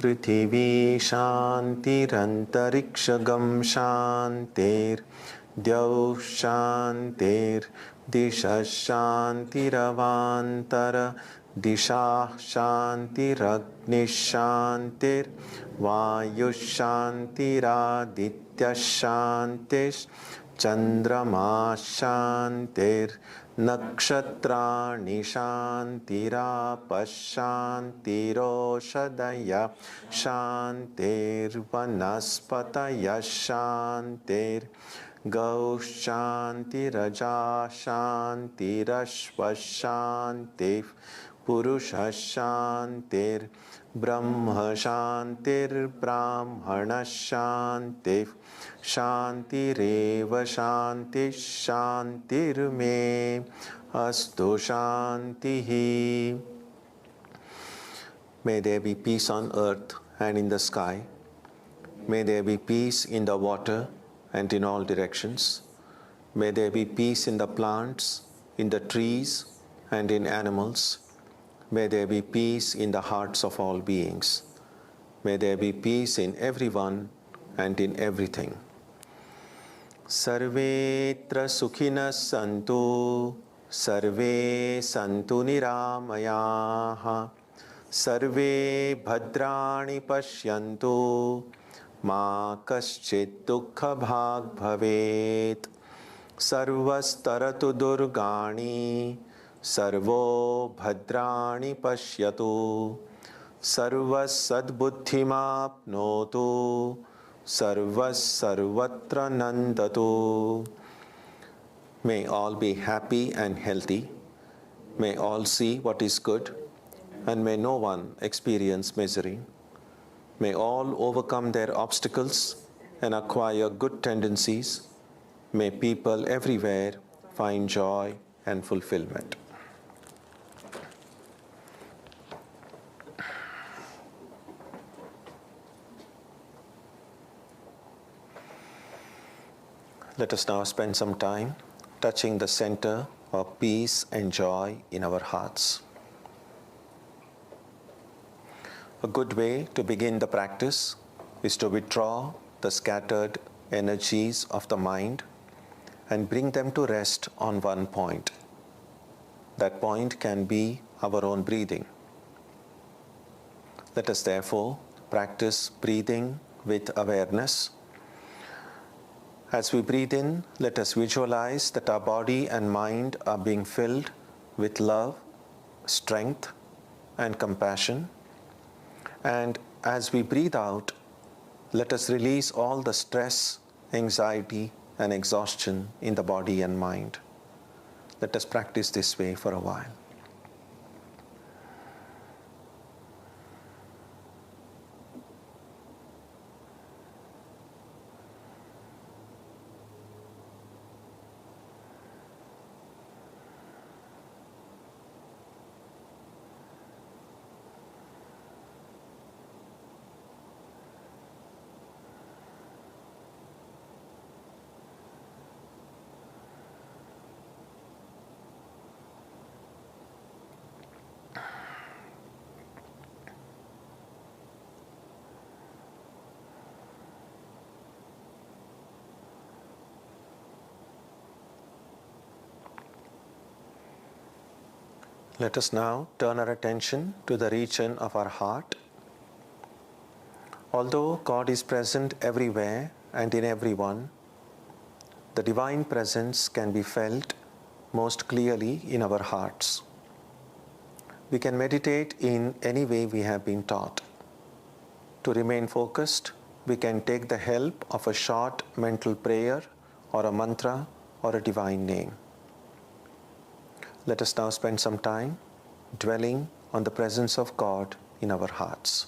Prithvi Shantirantariksha Shantir Dyav Shantir Disha Shantiravantara Disha Shantiragni Shantir Vayu Shantiraditya Shantish Chandrama Shantir Nakshatrani Shantirapasshantiroshadaya Shantir Vanaspataya Shantir Gau Shantiraja Shantirashva Shantir Purusha Shantir Brahma Shantir Brahmana Shantir Shantireva Shanti Shantir Me Astu Shantihi. May there be peace on earth and in the sky. May there be peace in the water and in all directions. May there be peace in the plants, in the trees, and in animals. May there be peace in the hearts of all beings. May there be peace in everyone and in everything. Sarvetra Sukhinas Santu, Sarve Santu Niramayaha, Sarve Bhadrani Pashyantu, Ma Kaschit Dukkha Bhag Bhavet, Sarvastaratu Durgani, Sarvo Bhadrani Pashyatu, Sarvas Sadbuddhimapnotu, Sarvas Sarvatra Nandatu. May all be happy and healthy. May all see what is good, and may no one experience misery. May all overcome their obstacles and acquire good tendencies. May people everywhere find joy and fulfillment. Let us now spend some time touching the center of peace and joy in our hearts. A good way to begin the practice is to withdraw the scattered energies of the mind and bring them to rest on one point. That point can be our own breathing. Let us therefore practice breathing with awareness. As we breathe in, let us visualize that our body and mind are being filled with love, strength, and compassion. And as we breathe out, let us release all the stress, anxiety, and exhaustion in the body and mind. Let us practice this way for a while. Let us now turn our attention to the region of our heart. Although God is present everywhere and in everyone, the divine presence can be felt most clearly in our hearts. We can meditate in any way we have been taught. To remain focused, we can take the help of a short mental prayer or a mantra or a divine name. Let us now spend some time dwelling on the presence of God in our hearts.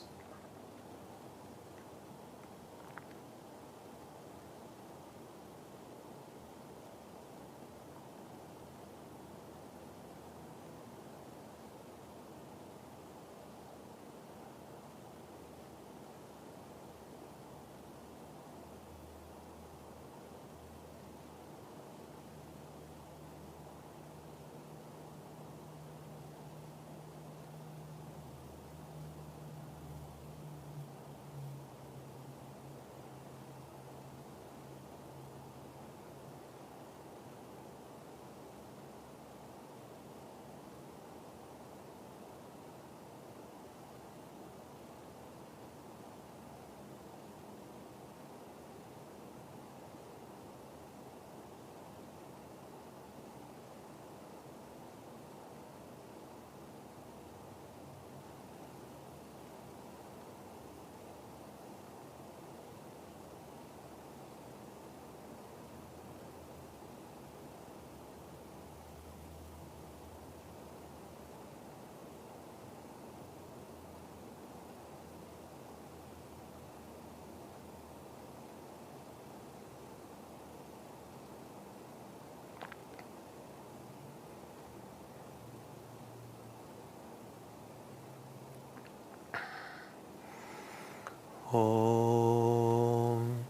Om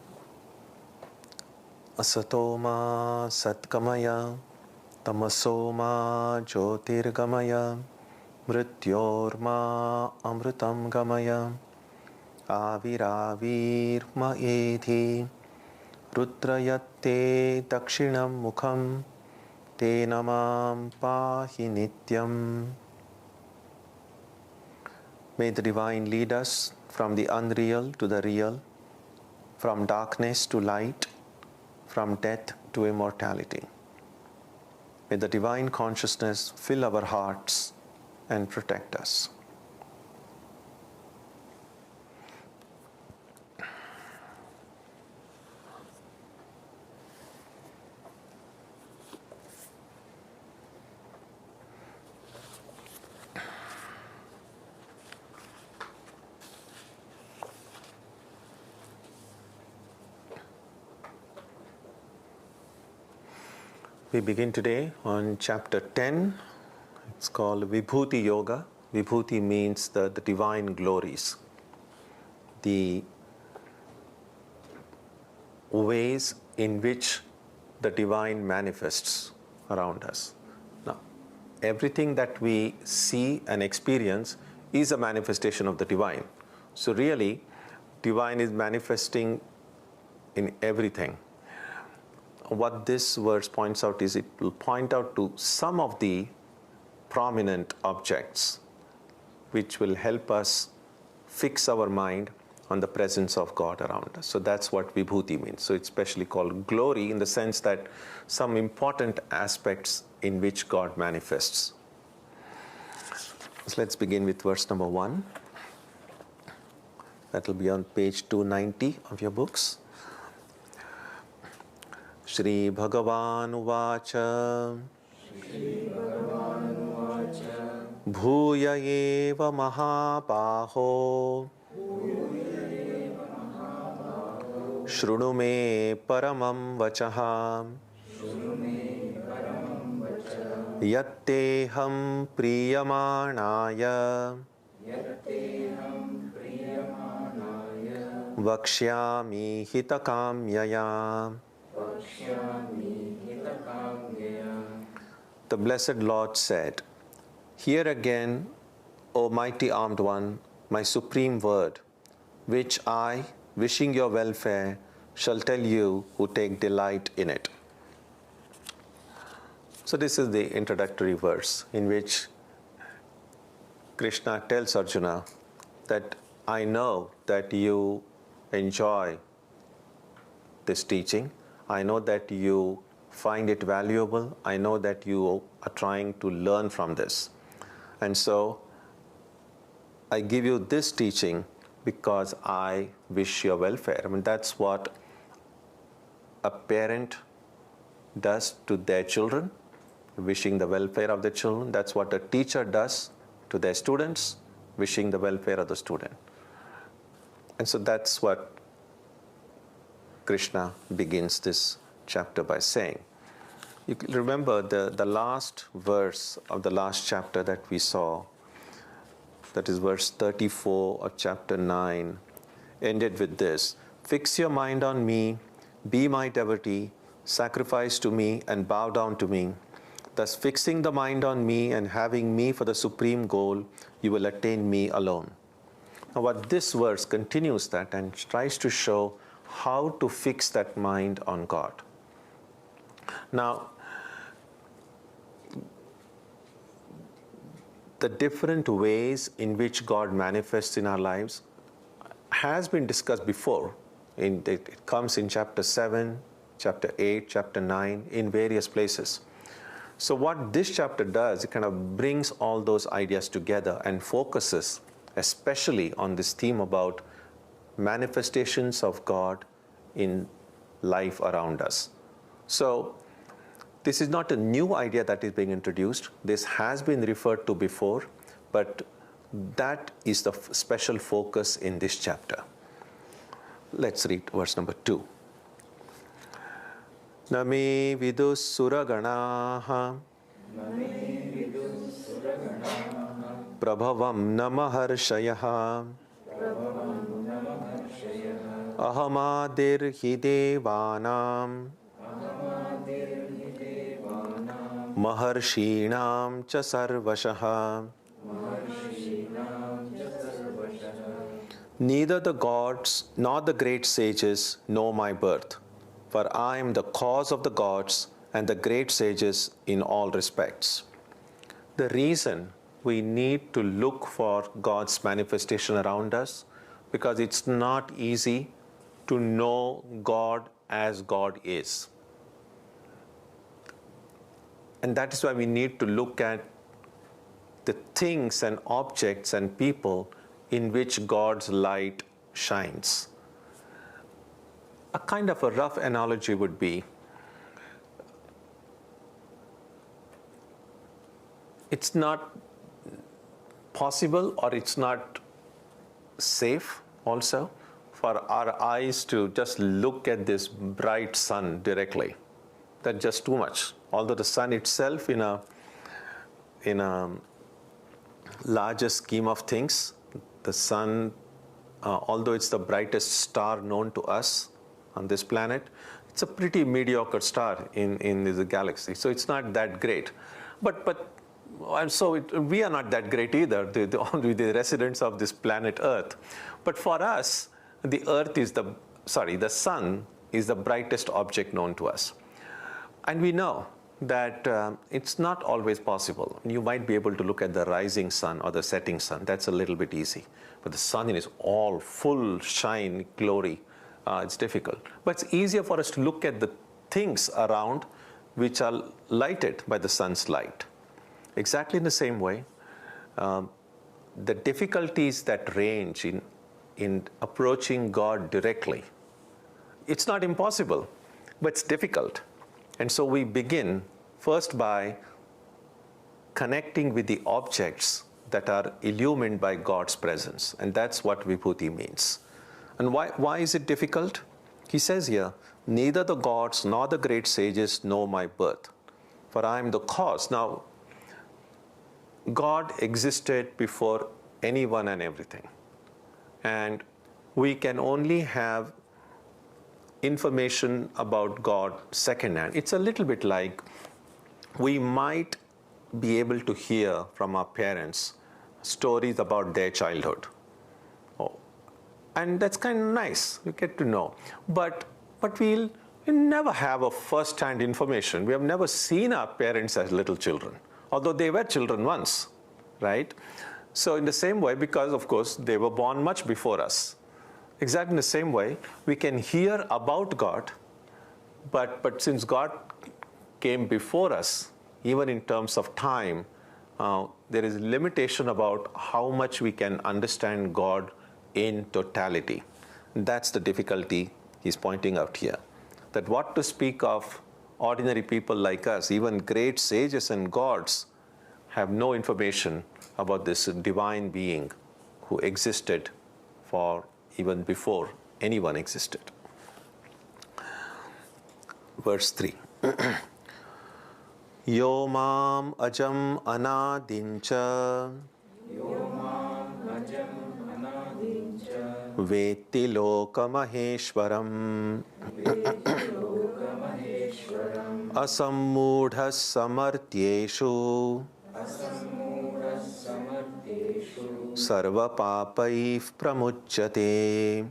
Asatoma Satkamaya Tamasoma Jyotirgamaya Mrityorma Amritam Gamaya Aviravirma Edhi Rudrayatte Dakshinam Mukham Te Namam Pahi Nityam. May the Divine lead us from the unreal to the real, from darkness to light, from death to immortality. May the Divine Consciousness fill our hearts and protect us. We begin today on chapter 10. It's called Vibhuti Yoga. Vibhuti means the divine glories, the ways in which the divine manifests around us. Now, everything that we see and experience is a manifestation of the divine. So really, divine is manifesting in everything. What this verse points out is it will point out to some of the prominent objects which will help us fix our mind on the presence of God around us. So that's what Vibhuti means. So it's specially called glory in the sense that some important aspects in which God manifests. So let's begin with verse number 1. That will be on page 290 of your books. Shri Bhagavan Uvacha Bhuya eva mahabaho Shruну me paramam vachaha Yatteham priyamanaya Vakshyami hitakamyaya. The Blessed Lord said, "Hear again, O mighty armed one, my supreme word, which I, wishing your welfare, shall tell you who take delight in it." So this is the introductory verse in which Krishna tells Arjuna that I know that you enjoy this teaching. I know that you find it valuable. I know that you are trying to learn from this. And so I give you this teaching because I wish your welfare. I mean, that's what a parent does to their children, wishing the welfare of their children. That's what a teacher does to their students, wishing the welfare of the student. And so that's what Krishna begins this chapter by saying. You can remember the last verse of the last chapter that we saw, that is verse 34 of chapter 9, ended with this: "Fix your mind on me, be my devotee, sacrifice to me and bow down to me. Thus fixing the mind on me and having me for the supreme goal, you will attain me alone." Now what this verse continues that and tries to show how to fix that mind on God. Now, the different ways in which God manifests in our lives has been discussed before. It comes in chapter 7, chapter 8, chapter 9, in various places. So what this chapter does, it kind of brings all those ideas together and focuses especially on this theme about manifestations of God in life around us. So this is not a new idea that is being introduced. This has been referred to before, but that is the special focus in this chapter. Let's read verse number 2. Name vidus suraganaha prabhavam namaharshayah Ahamadir hi devanam Maharshinam cha sarvashaha. Neither the gods nor the great sages know my birth, for I am the cause of the gods and the great sages in all respects. The reason we need to look for God's manifestation around us, because it's not easy to know God as God is. And that is why we need to look at the things and objects and people in which God's light shines. A kind of a rough analogy would be, it's not possible or it's not safe also for our eyes to just look at this bright sun directly. That's just too much. Although the sun itself in a larger scheme of things, the sun, although it's the brightest star known to us on this planet, it's a pretty mediocre star in the galaxy. So it's not that great. We are not that great either, the residents of this planet Earth. But for us, the sun is the brightest object known to us. And we know that it's not always possible. You might be able to look at the rising sun or the setting sun. That's a little bit easy. But the sun in its all full shine, glory, it's difficult. But it's easier for us to look at the things around which are lighted by the sun's light. Exactly in the same way, the difficulties that range in approaching God directly, it's not impossible, but it's difficult. And so we begin first by connecting with the objects that are illumined by God's presence. And that's what Vibhuti means. And why is it difficult? He says here, neither the gods nor the great sages know my birth, for I am the cause. Now, God existed before anyone and everything. And we can only have information about God secondhand. It's a little bit like we might be able to hear from our parents stories about their childhood. And that's kind of nice, we get to know. But we'll never have a first-hand information. We have never seen our parents as little children, although they were children once, right? So in the same way, because of course they were born much before us, exactly in the same way, we can hear about God, but since God came before us, even in terms of time, there is limitation about how much we can understand God in totality. That's the difficulty he's pointing out here. That what to speak of ordinary people like us, even great sages and gods, have no information about this divine being who existed for even before anyone existed. Verse 3. Yo mam ajam anadincha Veti lokamaheshwaram Asammudhas samartyeshu Sarva papaif pramuchyate.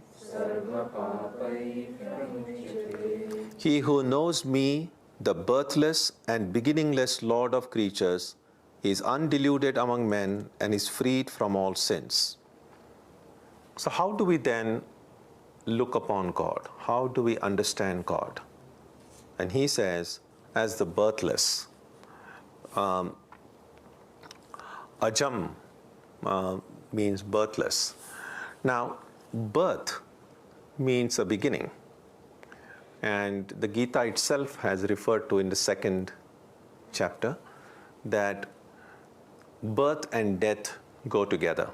He who knows me, the birthless and beginningless Lord of creatures, is undiluted among men and is freed from all sins. So how do we then look upon God? How do we understand God? And he says, as the birthless. Ajam means birthless. Now, birth means a beginning. And the Gita itself has referred to in the 2nd chapter that birth and death go together.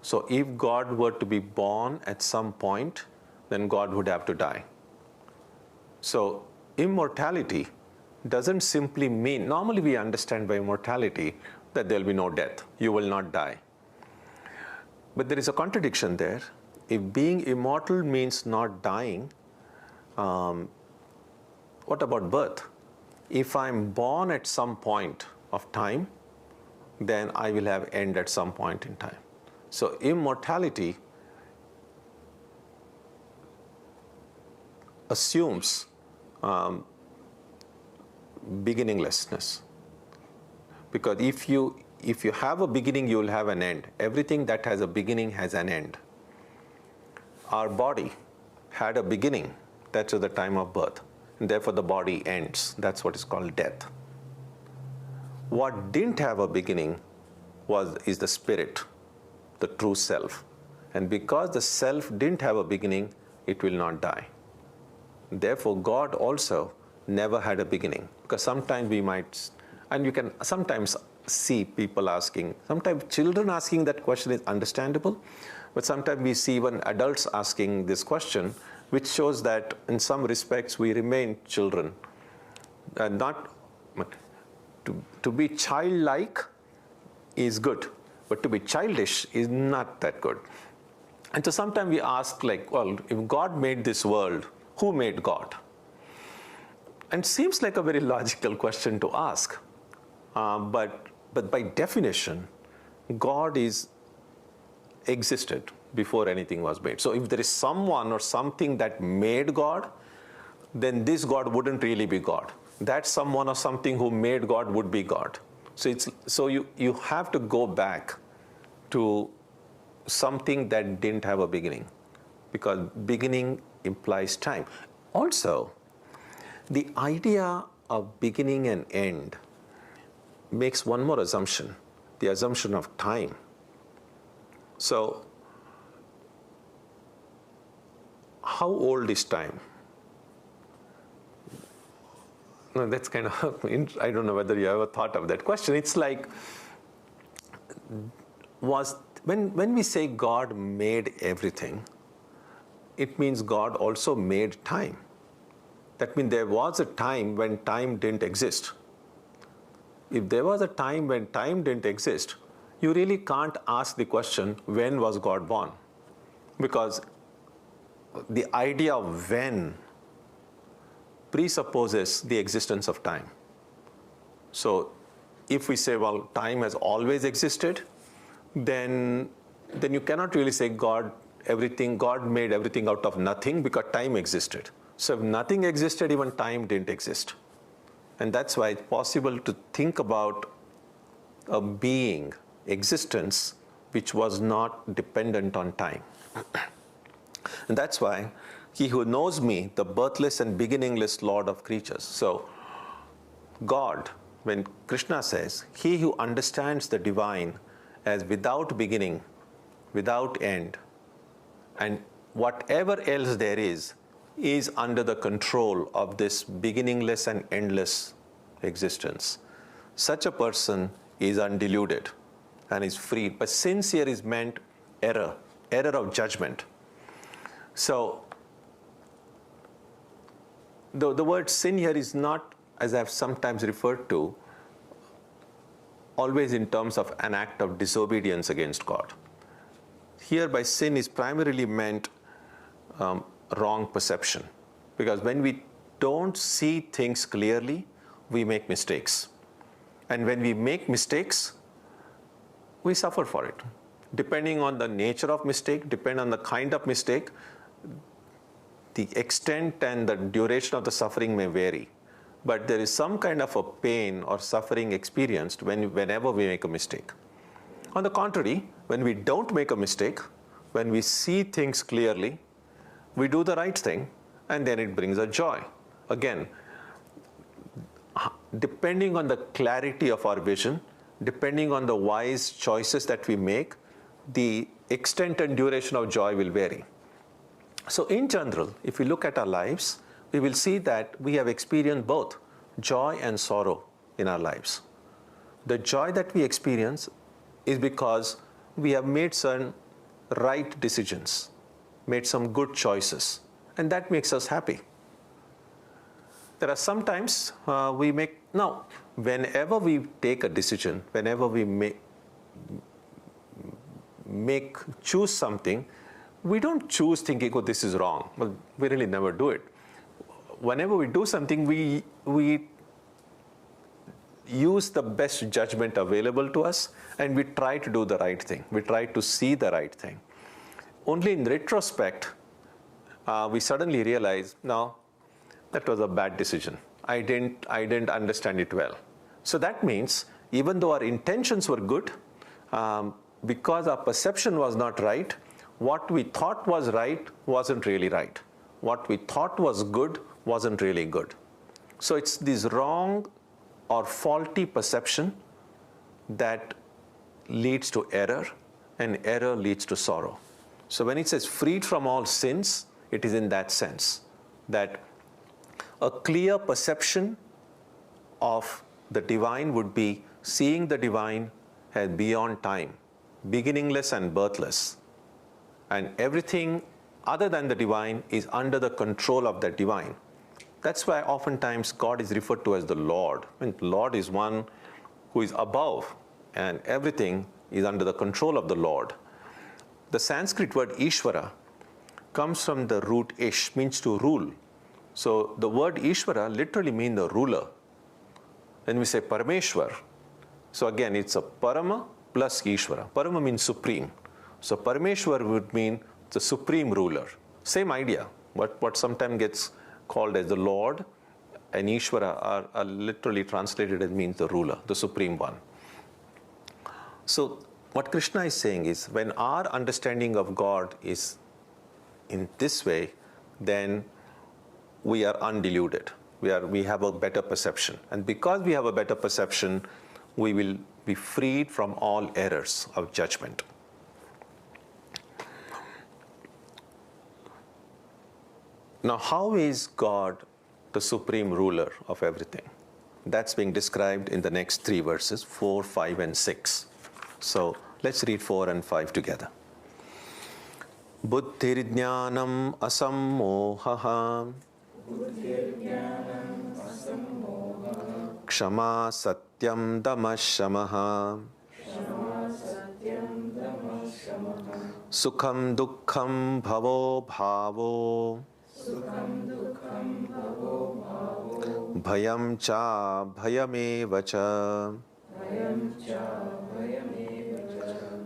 So if God were to be born at some point, then God would have to die. So immortality doesn't simply mean, normally we understand by immortality that there will be no death, you will not die. But there is a contradiction there. if being immortal means not dying, what about birth? If I'm born at some point of time, then I will have end at some point in time. So immortality assumes beginninglessness. Because if you have a beginning, you will have an end. Everything that has a beginning has an end. Our body had a beginning, that's at the time of birth, and therefore the body ends. That's what is called death. What didn't have a beginning is the spirit, the true self. And because the self didn't have a beginning, it will not die. Therefore, God also never had a beginning. Because sometimes we might, and you can sometimes see people asking, sometimes children asking that question is understandable, but sometimes we see even adults asking this question, which shows that in some respects we remain children. To be childlike is good, but to be childish is not that good. And so sometimes we ask, like, well, if God made this world, who made God? And it seems like a very logical question to ask. But by definition, God existed before anything was made. So if there is someone or something that made God, then this God wouldn't really be God. That someone or something who made God would be God. So you have to go back to something that didn't have a beginning, because beginning implies time. Also, the idea of beginning and end makes one more assumption, the assumption of time. So, how old is time? No, that's kind of, I don't know whether you ever thought of that question. It's like, when we say God made everything, it means God also made time. That means there was a time when time didn't exist. If there was a time when time didn't exist, you really can't ask the question, when was God born? Because the idea of when presupposes the existence of time. So if we say, well, time has always existed, then you cannot really say God made everything out of nothing, because time existed. So if nothing existed, even time didn't exist. And that's why it's possible to think about a being, existence, which was not dependent on time. And that's why he who knows me, the birthless and beginningless Lord of creatures. So God, when Krishna says, he who understands the divine as without beginning, without end, and whatever else there is under the control of this beginningless and endless existence. Such a person is undeluded and is free. But sins here is meant error of judgment. So the word sin here is not, as I've sometimes referred to, always in terms of an act of disobedience against God. Here by sin is primarily meant wrong perception. Because when we don't see things clearly, we make mistakes. And when we make mistakes, we suffer for it. Depending on the nature of mistake, depending on the kind of mistake, the extent and the duration of the suffering may vary. But there is some kind of a pain or suffering experienced whenever we make a mistake. On the contrary, when we don't make a mistake, when we see things clearly, we do the right thing, and then it brings a joy. Again, depending on the clarity of our vision, depending on the wise choices that we make, the extent and duration of joy will vary. So in general, if we look at our lives, we will see that we have experienced both joy and sorrow in our lives. The joy that we experience is because we have made certain right decisions, made some good choices, and that makes us happy. There are sometimes whenever we take a decision, whenever we choose something, we don't choose thinking, oh, this is wrong. Well, we really never do it. Whenever we do something, we use the best judgment available to us, and we try to do the right thing. We try to see the right thing. Only in retrospect, we suddenly realize, no, that was a bad decision. I didn't understand it well. So that means, even though our intentions were good, because our perception was not right, what we thought was right wasn't really right. What we thought was good wasn't really good. So it's this wrong or faulty perception that leads to error, and error leads to sorrow. So when it says freed from all sins, it is in that sense, that a clear perception of the divine would be seeing the divine as beyond time, beginningless and birthless, and everything other than the divine is under the control of that divine. That's why oftentimes God is referred to as the Lord. I mean, Lord is one who is above, and everything is under the control of the Lord. The Sanskrit word Ishwara comes from the root ish, means to rule. So the word Ishwara literally means the ruler. When we say Parameshwar, so again it's a Parama plus Ishwara. Parama means supreme. So Parameshwar would mean the supreme ruler. Same idea. What sometimes gets called as the Lord and Ishwara are literally translated as means the ruler, the supreme one. So what Krishna is saying is, when our understanding of God is in this way, then we are undiluted. We have a better perception. And because we have a better perception, we will be freed from all errors of judgment. Now, how is God the supreme ruler of everything? That's being described in the next 3 verses, 4, 5, and 6. So let's read 4 and 5 together. Buddhirjnanam asammohaha Kshama satyam damashamaha Sukham dukkham bhavo bhavo Bhayam cha bhayameva cha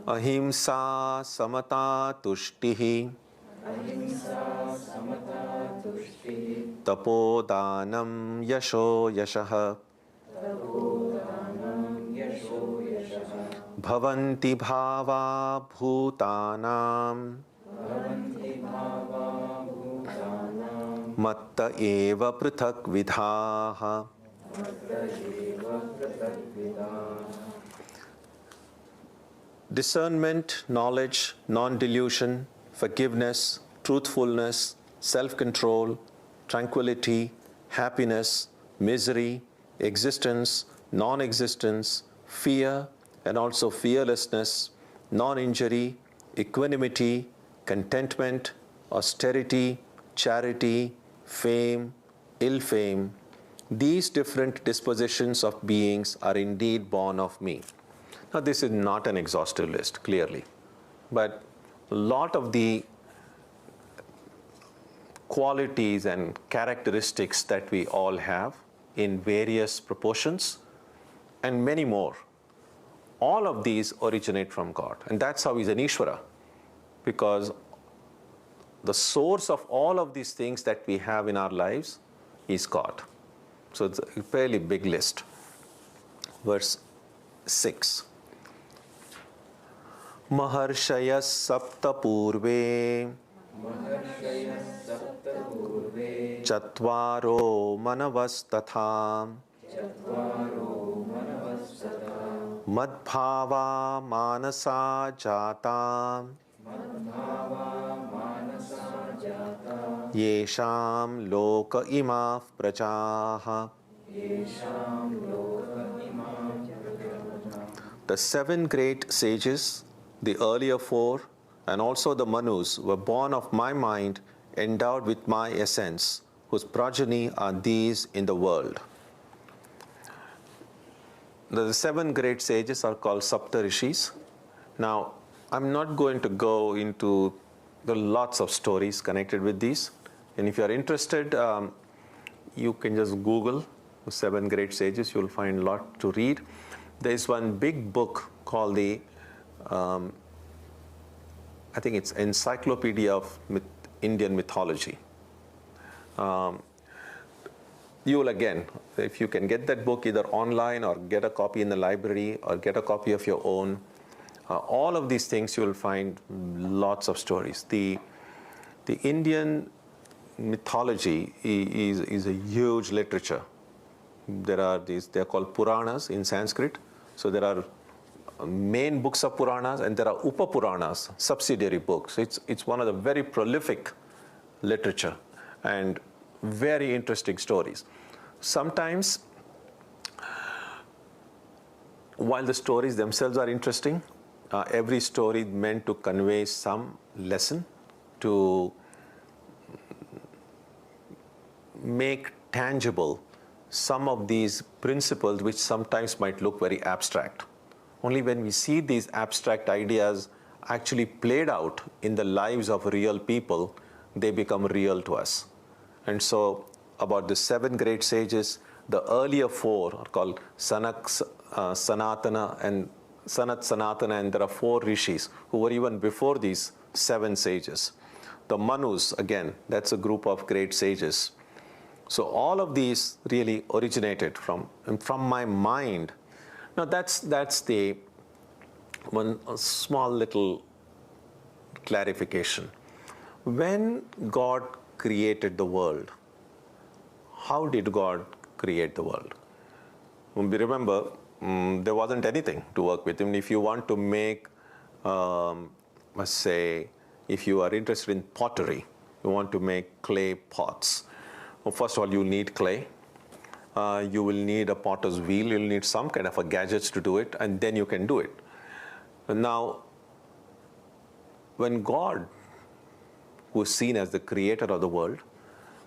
Ahimsa samata tushtihi Tapodanam yasho yashaha Bhavanti bhava bhutanam Matta eva prithak vidhaha. Discernment, knowledge, non-delusion, forgiveness, truthfulness, self-control, tranquility, happiness, misery, existence, non-existence, fear, and also fearlessness, non-injury, equanimity, contentment, austerity, charity, fame, ill fame, these different dispositions of beings are indeed born of me. Now, this is not an exhaustive list, clearly, but a lot of the qualities and characteristics that we all have in various proportions, and many more, all of these originate from God. And that's how he's an Ishwara, because the source of all of these things that we have in our lives is God. So it's a fairly big list. Verse 6. Maharshayas sapta purve Chatvaro manavastatha Madbhava manasa jata Yesham loka imaf prajaha. The 7 great sages, the earlier 4, and also the Manus were born of my mind, endowed with my essence, whose progeny are these in the world. The 7 great sages are called Sapta Rishis. Now, I'm not going to go into there are lots of stories connected with these. And if you are interested, you can just Google the 7 great sages. You'll find a lot to read. There is one big book called the, I think it's Encyclopedia of Indian Mythology. You will again, if you can get that book either online or get a copy in the library or get a copy of your own, all of these things you will find lots of stories. The Indian mythology is a huge literature. There are these, they are called Puranas in Sanskrit. So there are main books of Puranas and there are Upa-Puranas, subsidiary books. It's one of the very prolific literature and very interesting stories. Sometimes, while the stories themselves are interesting, every story meant to convey some lesson, to make tangible some of these principles which sometimes might look very abstract. Only when we see these abstract ideas actually played out in the lives of real people, they become real to us. And so about the 7 great sages, the earlier 4 are called Sanat, Sanatana, and there are 4 rishis who were even before these 7 sages. The Manus, again, that's a group of great sages. So all of these really originated from my mind. Now that's the one small little clarification. When God created the world, how did God create the world? We remember, there wasn't anything to work with. Even if you want to make, let's say, if you are interested in pottery, you want to make clay pots. Well, first of all, you need clay. You will need a potter's wheel. You'll need some kind of a gadgets to do it, and then you can do it. And now, when God, who is seen as the creator of the world,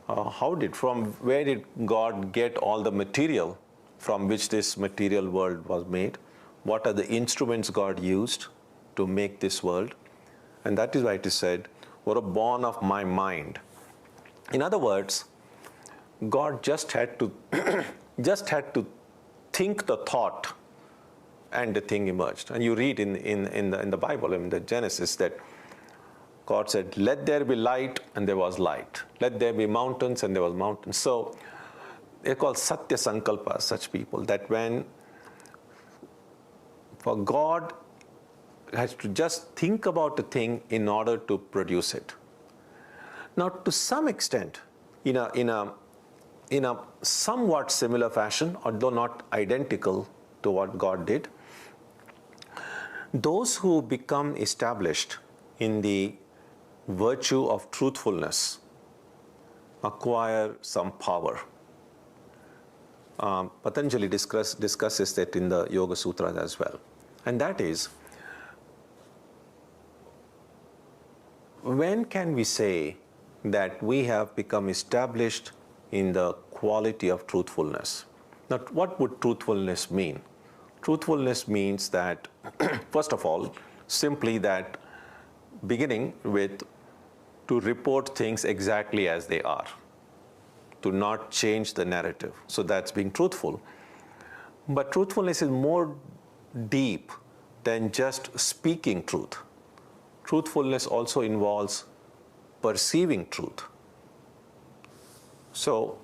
where did God get all the material from which this material world was made? What are the instruments God used to make this world? And that is why it is said, "Were born of my mind." In other words, God just had to think the thought, and the thing emerged. And you read in the Bible, in the Genesis, that God said, "Let there be light," and there was light. "Let there be mountains," and there was mountains. So they're called Satya Sankalpas, such people, that for God has to just think about a thing in order to produce it. Now, to some extent, in a somewhat similar fashion, although not identical to what God did, those who become established in the virtue of truthfulness acquire some power. Patanjali discusses that in the Yoga Sutras as well. And that is, when can we say that we have become established in the quality of truthfulness? Now, what would truthfulness mean? Truthfulness means that, first of all, simply that beginning with to report things exactly as they are, to not change the narrative. So that's being truthful. But truthfulness is more deep than just speaking truth. Truthfulness also involves perceiving truth. So,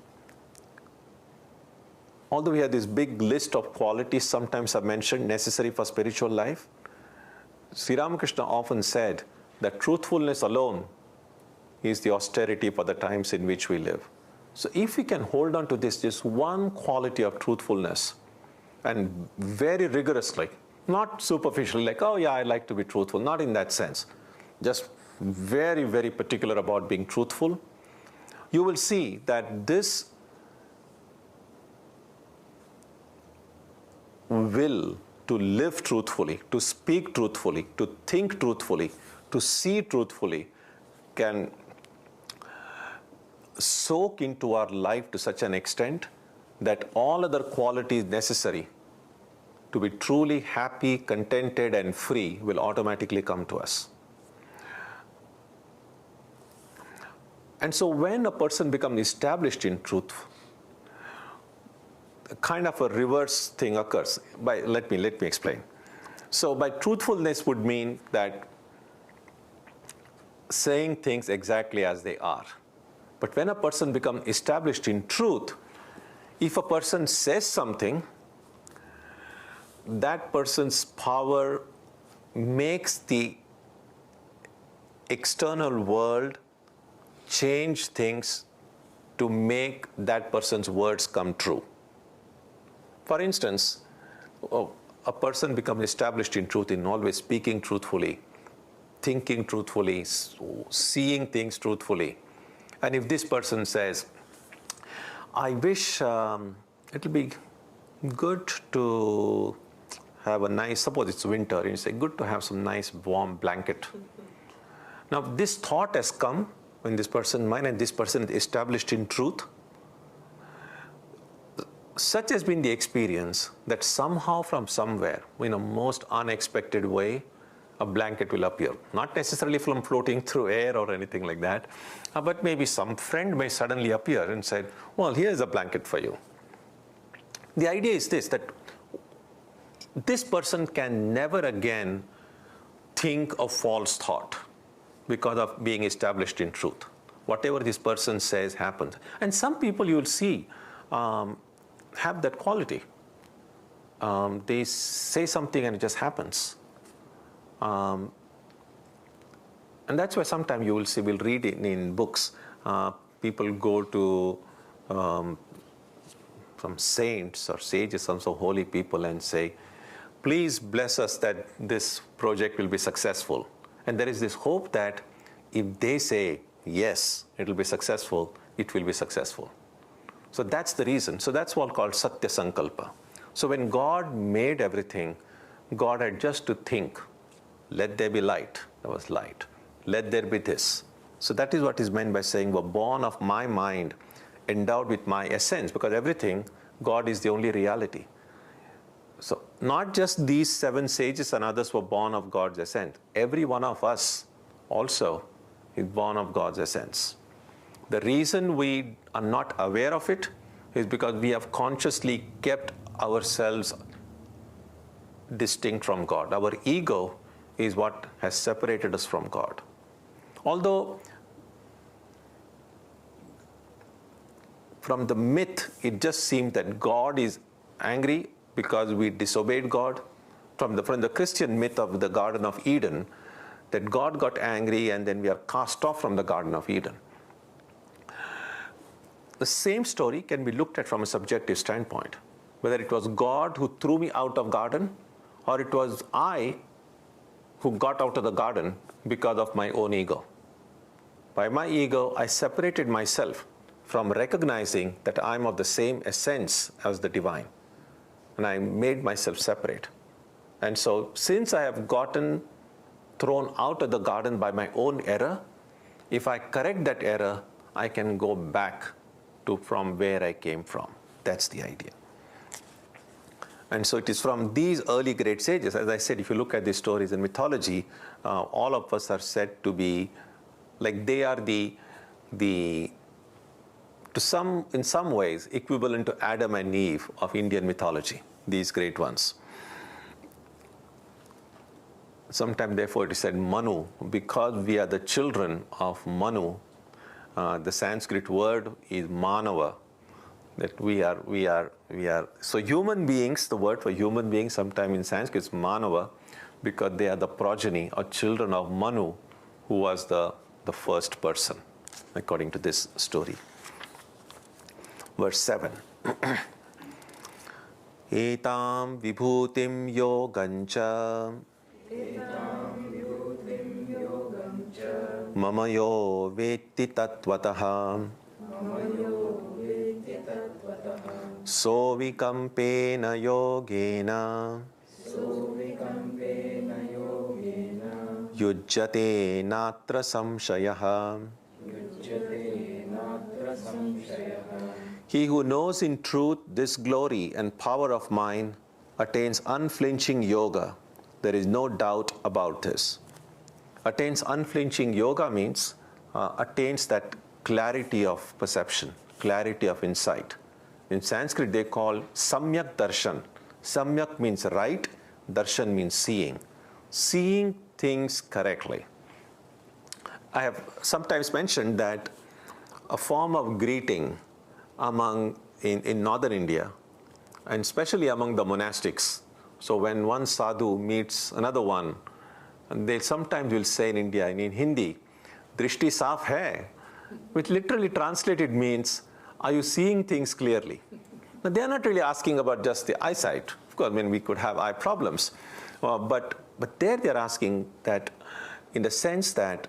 although we have this big list of qualities sometimes are mentioned necessary for spiritual life, Sri Ramakrishna often said that truthfulness alone is the austerity for the times in which we live. So if we can hold on to this one quality of truthfulness, and very rigorously, not superficially, like, oh yeah, I like to be truthful, not in that sense, just very, very particular about being truthful, you will see that this will to live truthfully, to speak truthfully, to think truthfully, to see truthfully, can soak into our life to such an extent that all other qualities necessary to be truly happy, contented, and free will automatically come to us. And so when a person becomes established in truth, kind of a reverse thing occurs. Let me explain. So by truthfulness would mean that saying things exactly as they are. But when a person becomes established in truth, if a person says something, that person's power makes the external world change things to make that person's words come true. For instance, a person becomes established in truth in always speaking truthfully, thinking truthfully, seeing things truthfully. And if this person says, I wish it'll be good to have a nice, suppose it's winter, and you say, good to have some nice warm blanket. Now this thought has come in this person's mind, and this person is established in truth. Such has been the experience that somehow from somewhere, in a most unexpected way, a blanket will appear. Not necessarily from floating through air or anything like that, but maybe some friend may suddenly appear and say, well, here's a blanket for you. The idea is this, that this person can never again think of false thought because of being established in truth. Whatever this person says happens. And some people you will see have that quality. They say something and it just happens. And that's why sometimes you will see, we'll read in books, people go to some saints or sages, some so holy people, and say, please bless us that this project will be successful. And there is this hope that if they say, yes, it will be successful, it will be successful. So that's the reason. So that's what called Satya Sankalpa. So when God made everything, God had just to think, let there be light. There was light. Let there be this. So that is what is meant by saying, we're born of my mind, endowed with my essence, because everything, God is the only reality. So not just these 7 sages and others were born of God's essence. Every one of us also is born of God's essence. The reason we are not aware of it is because we have consciously kept ourselves distinct from God. Our ego is what has separated us from God. Although from the myth, it just seemed that God is angry because we disobeyed God. From the Christian myth of the Garden of Eden, that God got angry and then we are cast off from the Garden of Eden. The same story can be looked at from a subjective standpoint. Whether it was God who threw me out of garden, or it was I who got out of the garden because of my own ego. By my ego, I separated myself from recognizing that I'm of the same essence as the divine. And I made myself separate. And so since I have gotten thrown out of the garden by my own error, if I correct that error, I can go back to from where I came from. That's the idea. And so it is from these early great sages, as I said, if you look at the stories in mythology, all of us are said to be, like they are in some ways, equivalent to Adam and Eve of Indian mythology, these great ones. Sometimes, therefore, it is said Manu, because we are the children of Manu. The Sanskrit word is Manava, that we are. So human beings, the word for human beings sometimes in Sanskrit is Manava, because they are the progeny or children of Manu, who was the first person, according to this story. Verse 7. Etam vibhutim yogancha mama yo vetti tattvataha so vikampena yogena yujjate natra samshayaha. He who knows in truth this glory and power of mine attains unflinching yoga. There is no doubt about this. Attains unflinching yoga means attains that clarity of perception, clarity of insight. In Sanskrit, they call samyak darshan. Samyak means right, darshan means seeing. Seeing things correctly. I have sometimes mentioned that a form of greeting in northern India, and especially among the monastics. So when one sadhu meets another one, and they sometimes will say in India, in Hindi, drishti saaf hai, which literally translated means, are you seeing things clearly? Now, they are not really asking about just the eyesight. Of course, we could have eye problems. But there they are asking that in the sense that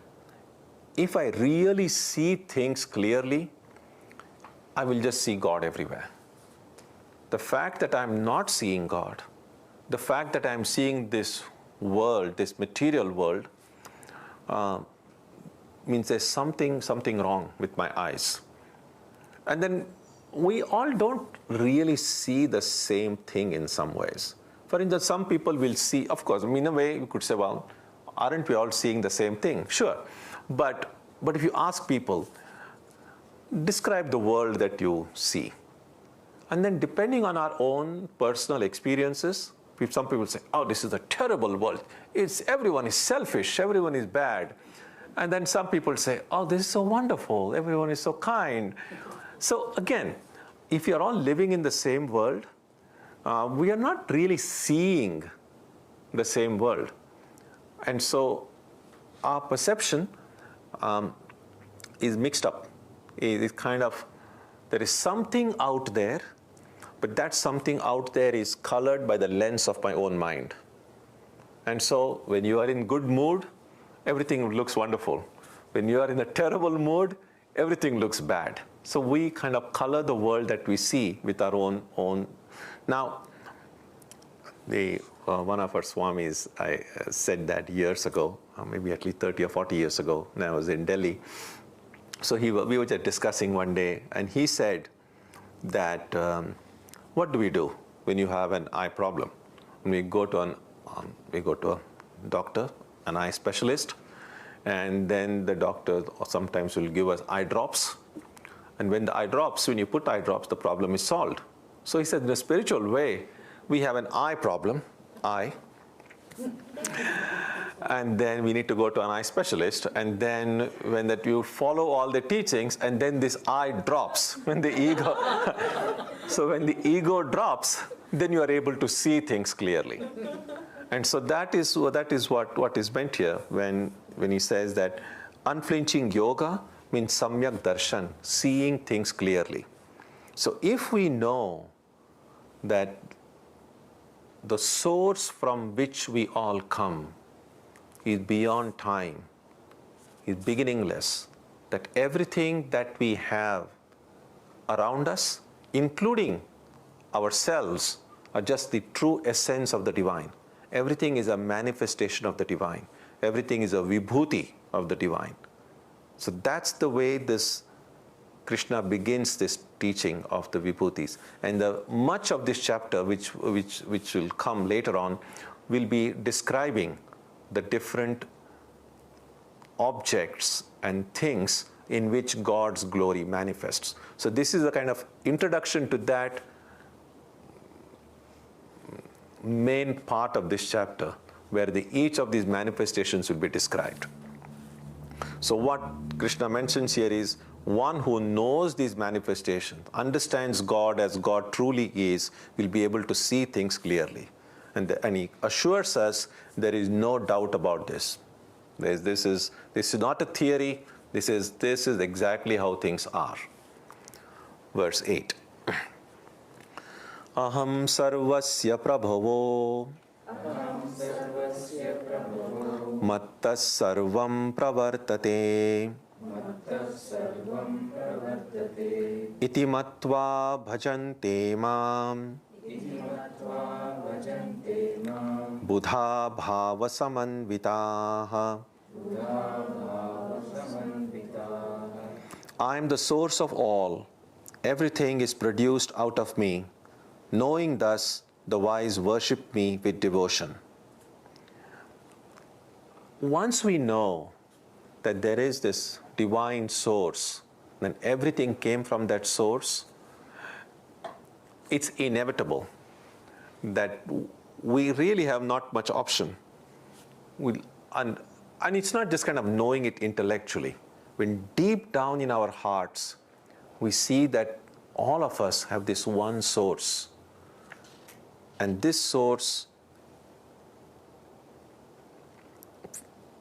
if I really see things clearly, I will just see God everywhere. The fact that I'm not seeing God, the fact that I'm seeing this world, this material world, means there's something wrong with my eyes. And then we all don't really see the same thing in some ways. For instance, some people will see, of course, in a way you could say, well, aren't we all seeing the same thing? Sure. But if you ask people, describe the world that you see. And then depending on our own personal experiences, some people say, oh, this is a terrible world. Everyone is selfish, everyone is bad. And then some people say, oh, this is so wonderful, everyone is so kind. So again, if you're all living in the same world, we are not really seeing the same world. And so our perception is mixed up. It's kind of, there is something out there, but that something out there is colored by the lens of my own mind. And so when you are in good mood, everything looks wonderful. When you are in a terrible mood, everything looks bad. So we kind of color the world that we see with our own. Now, one of our Swamis said that years ago, maybe at least 30 or 40 years ago, when I was in Delhi. So we were just discussing one day, and he said that, what do we do when you have an eye problem? When we go to a doctor, an eye specialist, and then the doctor sometimes will give us eye drops. And when you put eye drops, the problem is solved. So he said, in a spiritual way, we have an eye problem, and then we need to go to an eye specialist, and then when that you follow all the teachings, and then this eye drops, when the ego, so when the ego drops, then you are able to see things clearly. And so that is what is meant here when he says that unflinching yoga means samyak darshan, seeing things clearly. So if we know that the source from which we all come is beyond time, is beginningless, that everything that we have around us, including ourselves, are just the true essence of the divine. Everything is a manifestation of the divine. Everything is a vibhuti of the divine. So that's the way this Krishna begins this teaching of the vibhutis. And much of this chapter, which will come later on, will be describing the different objects and things in which God's glory manifests. So this is a kind of introduction to that main part of this chapter, where each of these manifestations will be described. So what Krishna mentions here is one who knows these manifestations, understands God as God truly is, will be able to see things clearly. And he assures us there is no doubt about this. This is not a theory. This is exactly how things are. Verse 8. Aham sarvasya prabhavo mattas sarvam pravartate iti matva bhajante mam buddha bhava samanvitaha. I am the source of all. Everything is produced out of me. Knowing thus, the wise worship me with devotion. Once we know that there is this divine source then everything came from that source, it's inevitable that we really have not much option. And it's not just kind of knowing it intellectually. When deep down in our hearts, we see that all of us have this one source. And this source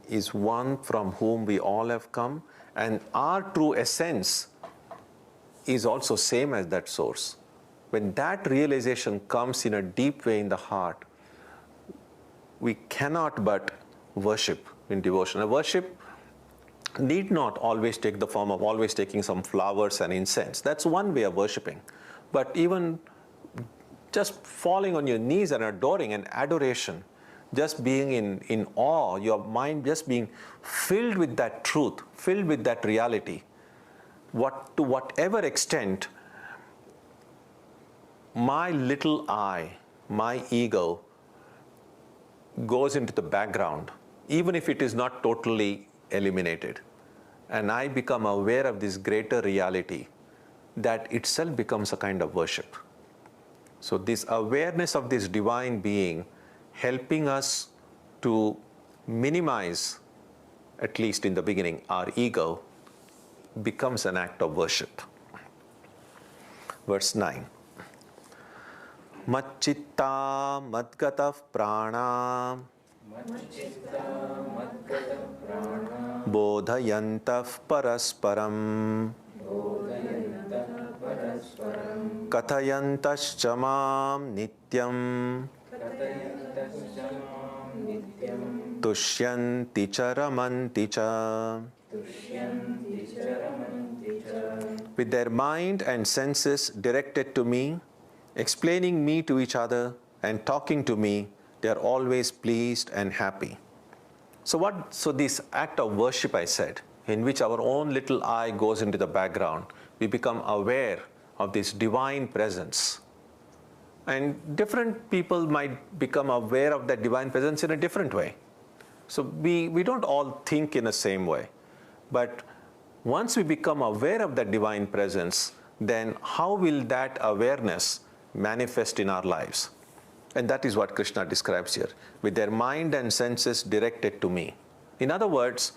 is one from whom we all have come, and our true essence is also same as that source. When that realization comes in a deep way in the heart, we cannot but worship in devotion. And worship need not always take the form of always taking some flowers and incense. That's one way of worshiping. But even just falling on your knees and adoring and adoration, just being in awe, your mind just being filled with that truth, filled with that reality. To whatever extent my little I, my ego, goes into the background, even if it is not totally eliminated, and I become aware of this greater reality, that itself becomes a kind of worship. So this awareness of this divine being helping us to minimize, at least in the beginning, our ego, becomes an act of worship. Verse 9. Macchitta madgata prana bodhayantav parasparam kathayantascha mam nityam tushyanti charamanti cha. With their mind and senses directed to me, explaining me to each other and talking to me, they are always pleased and happy. So this act of worship, I said, in which our own little I goes into the background, we become aware of this divine presence. And different people might become aware of that divine presence in a different way. So we don't all think in the same way. But once we become aware of that divine presence, then how will that awareness manifest in our lives? And that is what Krishna describes here, with their mind and senses directed to me. In other words,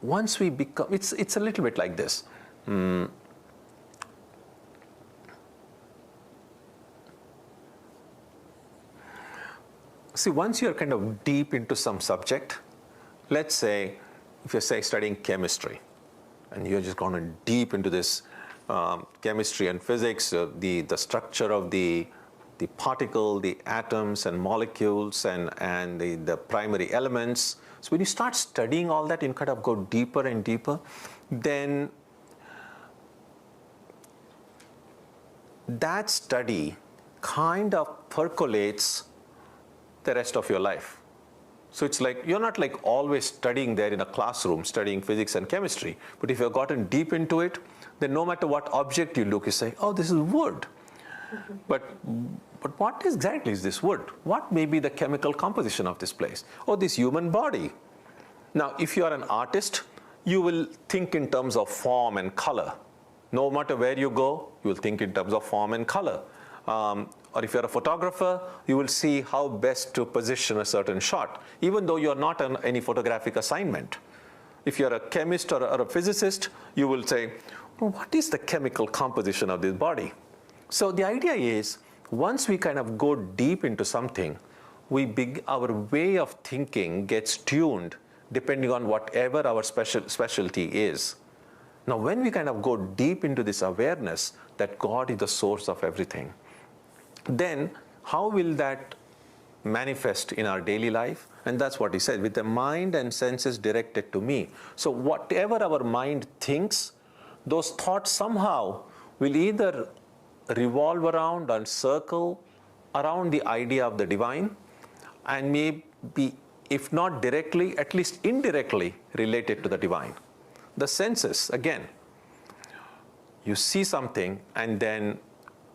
once we become, it's a little bit like this. See, once you're kind of deep into some subject, let's say, if you're studying chemistry, and you're just gone deep into this chemistry and physics, the structure of the particle, the atoms and molecules and the primary elements. So when you start studying all that, you kind of go deeper and deeper, then that study kind of percolates the rest of your life. So it's like, you're not like always studying there in a classroom, studying physics and chemistry, but if you've gotten deep into it, then no matter what object you look, you say, oh, this is wood. But what exactly is this wood? What may be the chemical composition of this place? Or this human body? Now, if you are an artist, you will think in terms of form and color. No matter where you go, you will think in terms of form and color. Or if you're a photographer, you will see how best to position a certain shot, even though you're not on any photographic assignment. If you're a chemist or a physicist, you will say, well, what is the chemical composition of this body? So the idea is, once we kind of go deep into something, our way of thinking gets tuned depending on whatever our specialty is. Now, when we kind of go deep into this awareness that God is the source of everything, then how will that manifest in our daily life? And that's what he said, with the mind and senses directed to me. So whatever our mind thinks, those thoughts somehow will either revolve around and circle around the idea of the divine, and may be, if not directly, at least indirectly related to the divine. The senses, again, you see something, and then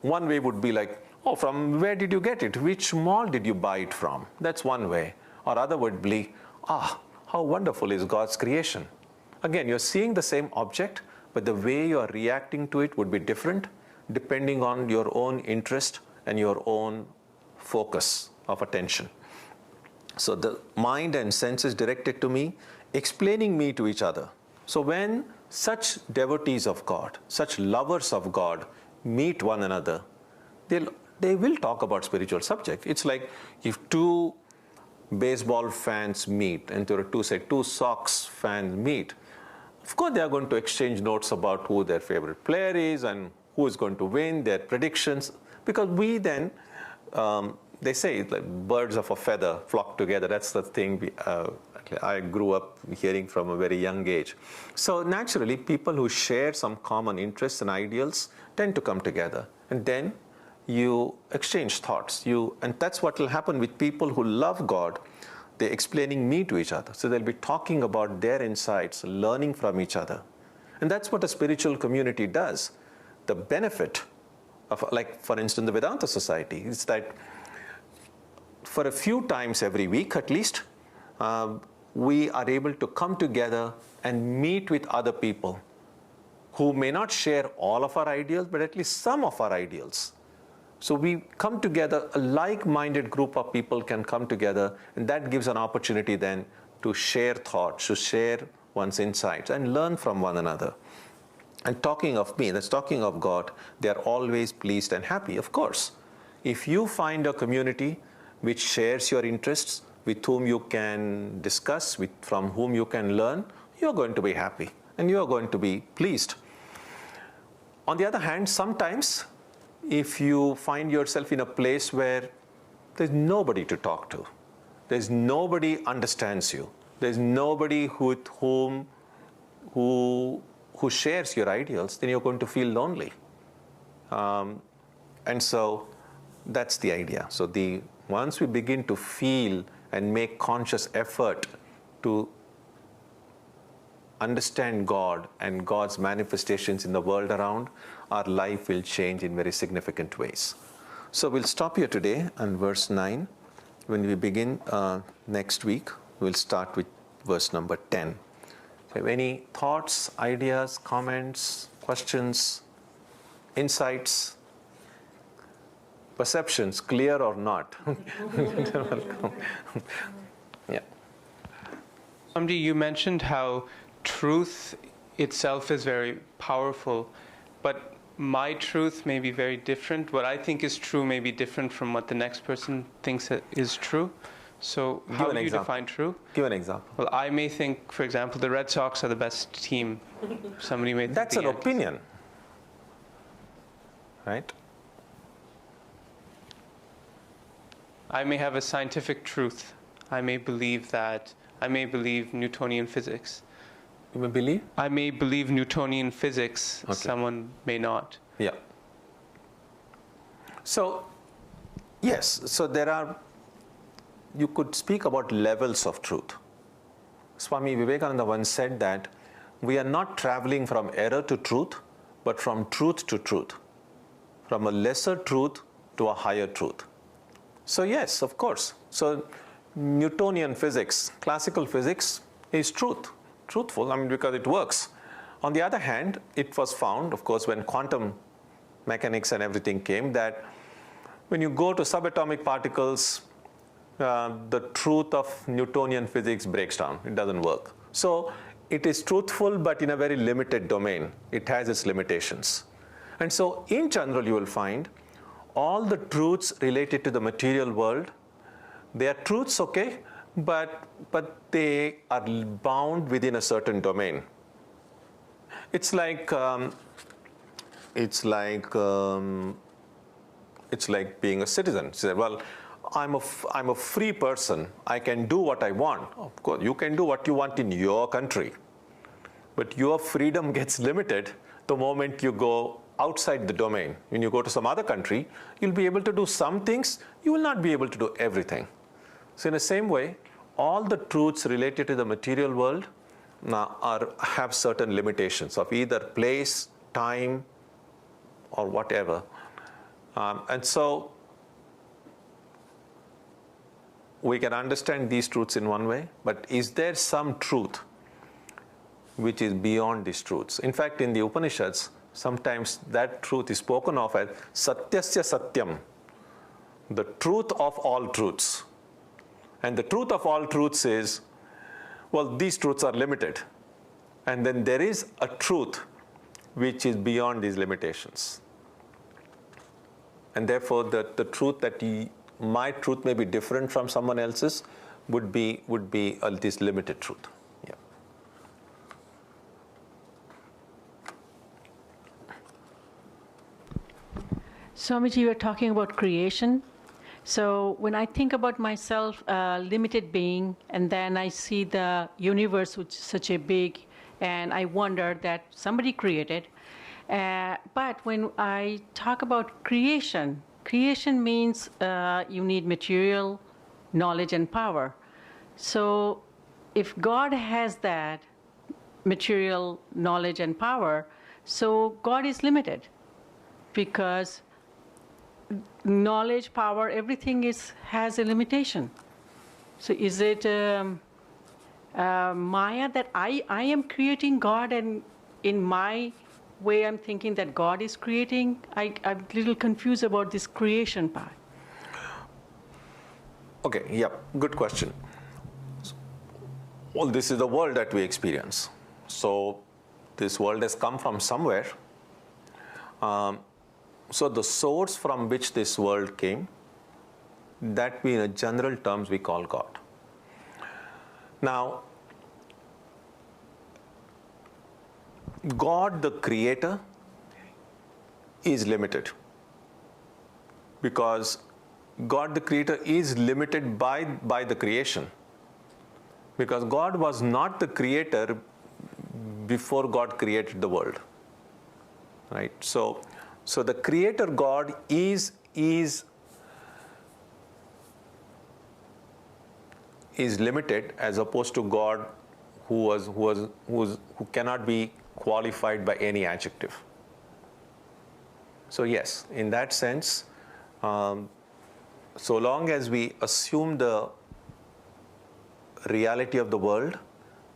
one way would be like, oh, from where did you get it? Which mall did you buy it from? That's one way. Or other would be, how wonderful is God's creation. Again, you're seeing the same object, but the way you are reacting to it would be different depending on your own interest and your own focus of attention. So the mind and senses directed to me, explaining me to each other. So when such devotees of God, such lovers of God meet one another, they will talk about spiritual subjects. It's like if two baseball fans meet, and there are two Sox fans meet, of course they are going to exchange notes about who their favorite player is and who is going to win, their predictions, because we then, they say it's like birds of a feather flock together. That's the thing I grew up hearing from a very young age. So naturally, people who share some common interests and ideals tend to come together, and then you exchange thoughts. And that's what will happen with people who love God. They're explaining me to each other. So they'll be talking about their insights, learning from each other. And that's what a spiritual community does. The benefit of, like for instance, the Vedanta Society is that for a few times every week at least, we are able to come together and meet with other people who may not share all of our ideals, but at least some of our ideals. So we come together, a like-minded group of people can come together, and that gives an opportunity then to share thoughts, to share one's insights and learn from one another. And talking of me, that's talking of God, they are always pleased and happy, of course. If you find a community which shares your interests, with whom you can discuss, from whom you can learn, you're going to be happy and you're going to be pleased. On the other hand, sometimes if you find yourself in a place where there's nobody to talk to, there's nobody understands you, there's nobody who shares your ideals, then you're going to feel lonely. And so that's the idea. So once we begin to feel and make conscious effort to understand God and God's manifestations in the world around, our life will change in very significant ways. So we'll stop here today on verse 9. When we begin next week, we'll start with verse number 10. So have any thoughts, ideas, comments, questions, insights, perceptions, clear or not? Yeah. Swamiji, you mentioned how truth itself is very powerful, but my truth may be very different. What I think is true may be different from what the next person thinks is true. So how do you define true? Give an example. Well, I may think, for example, the Red Sox are the best team. Somebody may think that's an opinion, right? I may have a scientific truth. I may believe Newtonian physics. You may believe? I may believe Newtonian physics. Okay. Someone may not. Yeah. So, yes, so you could speak about levels of truth. Swami Vivekananda once said that we are not traveling from error to truth, but from truth to truth, from a lesser truth to a higher truth. So yes, of course. So Newtonian physics, classical physics is truthful, because it works. On the other hand, it was found, of course, when quantum mechanics and everything came, that when you go to subatomic particles, the truth of Newtonian physics breaks down. It doesn't work. So it is truthful, but in a very limited domain. It has its limitations. And so in general, you will find all the truths related to the material world, they are truths, okay, but they are bound within a certain domain. It's like being a citizen. So, well, I'm a free person. I can do what I want. Of course, you can do what you want in your country, but your freedom gets limited the moment you go outside the domain. When you go to some other country, you'll be able to do some things, you will not be able to do everything. So in the same way, all the truths related to the material world have certain limitations of either place, time, or whatever. And so we can understand these truths in one way, but is there some truth which is beyond these truths. In fact, in the Upanishads, sometimes that truth is spoken of as Satyasya Satyam, the truth of all truths. And the truth of all truths is, well, these truths are limited. And then there is a truth which is beyond these limitations. And therefore, the truth that my truth may be different from someone else's would be this limited truth. Yeah. Swamiji, you were talking about creation. So when I think about myself, a limited being, and then I see the universe, which is such a big, and I wonder that somebody created. But when I talk about creation, creation means you need material, knowledge, and power. So if God has that material, knowledge, and power, so God is limited because knowledge, power, everything has a limitation. So is it Maya that I am creating God, and in my way I'm thinking that God is creating? I'm a little confused about this creation part. Okay, yeah, good question. Well, this is the world that we experience. So this world has come from somewhere. So the source from which this world came, that we in general terms we call God. Now, God the creator is limited because God the creator is limited by the creation, because God was not the creator before God created the world, right? So the creator God is limited as opposed to God who cannot be qualified by any adjective. So yes, in that sense, so long as we assume the reality of the world,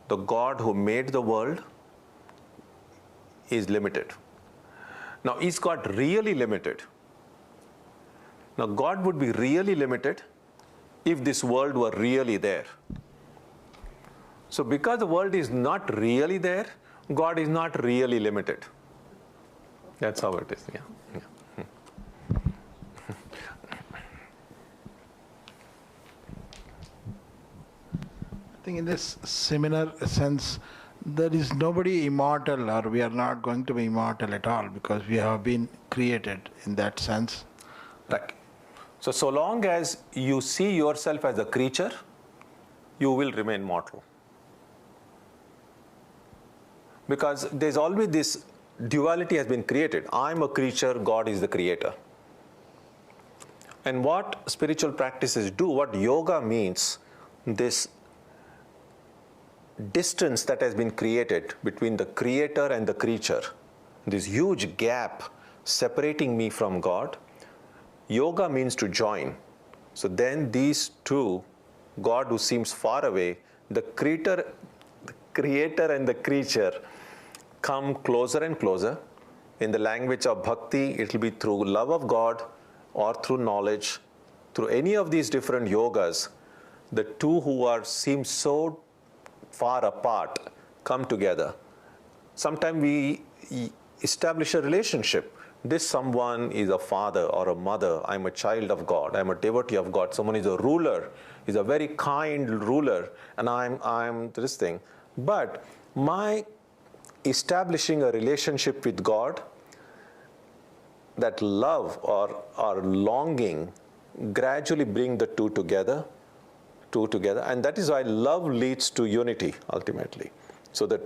the God who made the world is limited. Now, is God really limited? Now, God would be really limited if this world were really there. So because the world is not really there, God is not really limited. That's how it is. Yeah. I think in this similar sense, there is nobody immortal, or we are not going to be immortal at all because we have been created in that sense. Right. So long as you see yourself as a creature, you will remain mortal. Because there's always this duality has been created. I'm a creature, God is the creator. And what spiritual practices do, what yoga means, this distance that has been created between the creator and the creature, this huge gap separating me from God, yoga means to join. So then these two, God who seems far away, the creator and the creature, come closer and closer. In the language of bhakti, it will be through love of God or through knowledge. Through any of these different yogas, the two who seem so far apart come together. Sometimes we establish a relationship. This someone is a father or a mother. I'm a child of God. I'm a devotee of God. Someone is a ruler. He's a very kind ruler, and I'm this thing. But my establishing a relationship with God, that love or longing gradually bring the two together, and that is why love leads to unity ultimately. So that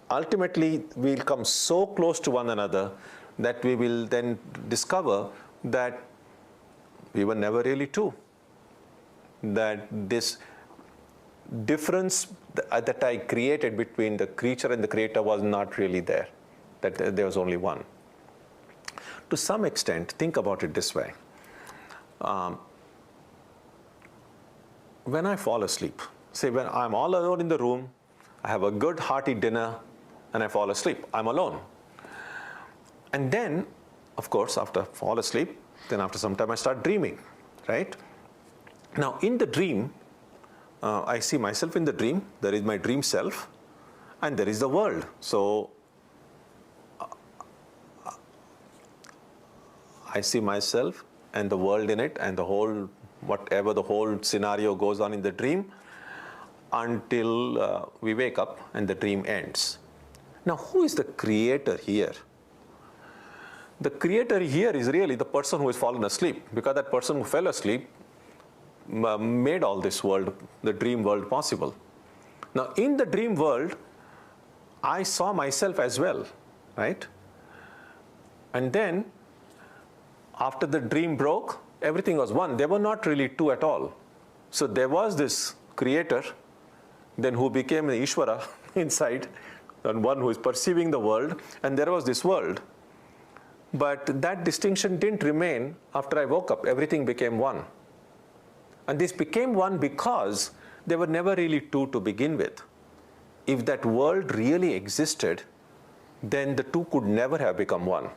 ultimately we'll come so close to one another that we will then discover that we were never really two. That this difference that I created between the creature and the creator was not really there, that there was only one. To some extent, think about it this way. When I fall asleep, say when I'm all alone in the room, I have a good hearty dinner, and I fall asleep. I'm alone. And then, of course, after I fall asleep, then after some time I start dreaming, right? Now, in the dream, I see myself in the dream. There is my dream self, and there is the world. So, I see myself and the world in it, and the whole, whatever the whole scenario goes on in the dream, until we wake up and the dream ends. Now, who is the creator here? The creator here is really the person who has fallen asleep, because that person who fell asleep made all this world, the dream world, possible. Now, in the dream world, I saw myself as well, right? And then, after the dream broke, everything was one. They were not really two at all. So there was this creator, then who became the Ishwara inside, and one who is perceiving the world, and there was this world. But that distinction didn't remain after I woke up. Everything became one. And this became one because they were never really two to begin with. If that world really existed, then the two could never have become one.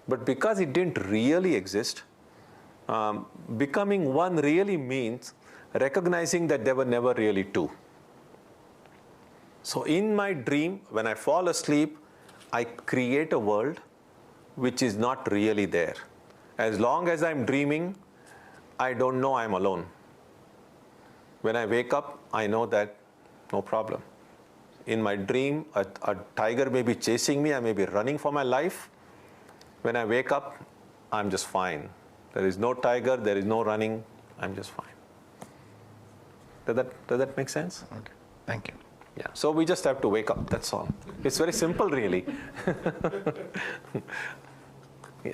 But because it didn't really exist, becoming one really means recognizing that they were never really two. So in my dream, when I fall asleep, I create a world which is not really there. As long as I'm dreaming, I don't know I'm alone. When I wake up, I know that no problem. In my dream, a tiger may be chasing me, I may be running for my life. When I wake up, I'm just fine. There is no tiger, there is no running, I'm just fine. Does that make sense? Okay, thank you. Yeah, so we just have to wake up, that's all. It's very simple, really. Yeah.